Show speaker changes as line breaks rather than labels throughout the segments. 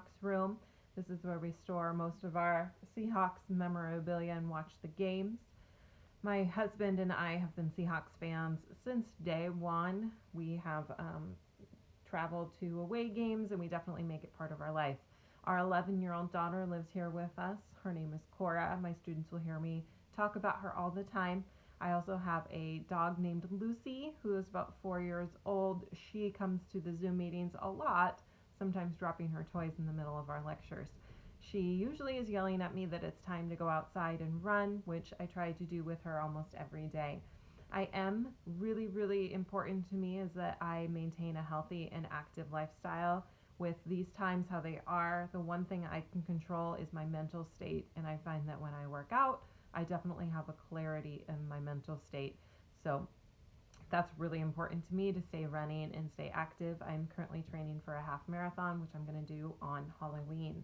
Seahawks room. This is where we store most of our Seahawks memorabilia and watch the games. My husband and I have been Seahawks fans since day one. We have traveled to away games, and we definitely make it part of our life. Our 11-year-old daughter lives here with us. Her name is Cora. My students will hear me talk about her all the time. I also have a dog named Lucy, who is about 4 years old. She comes to the Zoom meetings a lot, sometimes dropping her toys in the middle of our lectures. She usually is yelling at me that it's time to go outside and run, which I try to do with her almost every day. I am really important to me is that I maintain a healthy and active lifestyle. With these times how they are, the one thing I can control is my mental state, and I find that when I work out, I definitely have a clarity in my mental state. So that's really important to me to stay running and stay active. I'm currently training for a half marathon, which I'm going to do on Halloween.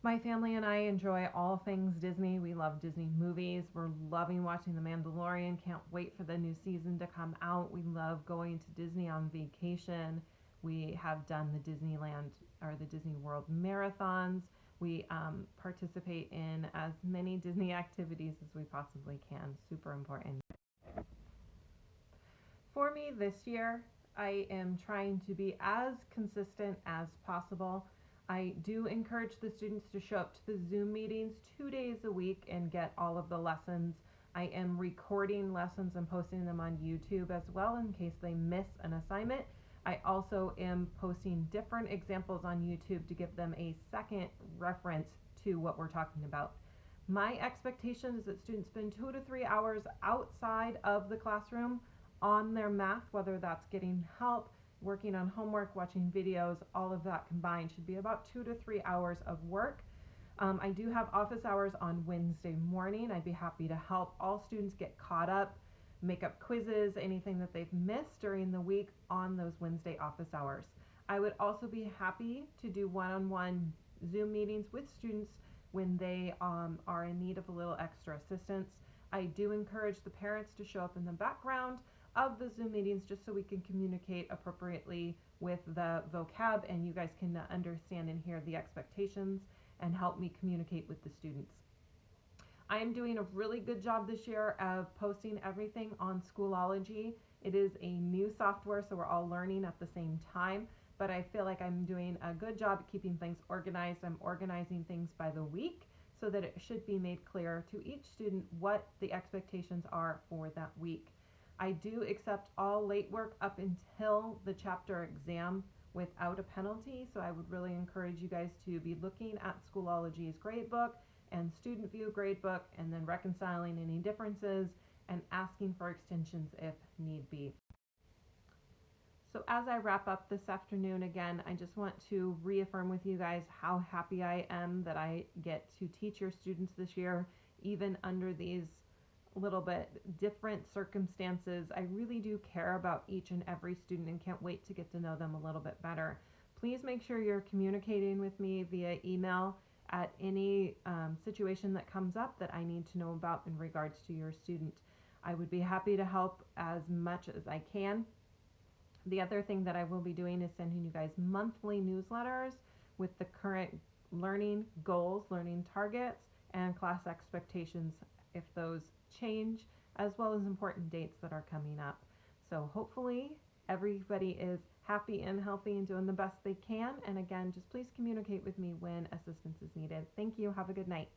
My family and I enjoy all things Disney. We love Disney movies. We're loving watching The Mandalorian. Can't wait for the new season to come out. We love going to Disney on vacation. We have done the Disneyland or the Disney World marathons. We participate in as many Disney activities as we possibly can. Super important. For me this year, I am trying to be as consistent as possible. I do encourage the students to show up to the Zoom meetings 2 days a week and get all of the lessons. I am recording lessons and posting them on YouTube as well in case they miss an assignment. I also am posting different examples on YouTube to give them a second reference to what we're talking about. My expectation is that students spend 2 to 3 hours outside of the classroom on their math, whether that's getting help, working on homework, watching videos, all of that combined should be about 2 to 3 hours of work. I do have office hours on Wednesday morning. I'd be happy to help all students get caught up, make up quizzes, anything that they've missed during the week on those Wednesday office hours. I would also be happy to do one-on-one Zoom meetings with students when they are in need of a little extra assistance. I do encourage the parents to show up in the background of the Zoom meetings just so we can communicate appropriately with the vocab and you guys can understand and hear the expectations and help me communicate with the students. I am doing a really good job this year of posting everything on Schoology. It is a new software, so we're all learning at the same time, but I feel like I'm doing a good job at keeping things organized. I'm organizing things by the week so that it should be made clear to each student what the expectations are for that week. I do accept all late work up until the chapter exam without a penalty, so I would really encourage you guys to be looking at Schoology's gradebook and student view gradebook and then reconciling any differences and asking for extensions if need be. So as I wrap up this afternoon, again, I just want to reaffirm with you guys how happy I am that I get to teach your students this year, even under these little bit different circumstances. I really do care about each and every student and can't wait to get to know them a little bit better. Please make sure you're communicating with me via email at any situation that comes up that I need to know about in regards to your student. I would be happy to help as much as I can. The other thing that I will be doing is sending you guys monthly newsletters with the current learning goals, learning targets, and class expectations if those change, as well as important dates that are coming up. So hopefully everybody is happy and healthy and doing the best they can. And again, just please communicate with me when assistance is needed. Thank you. Have a good night.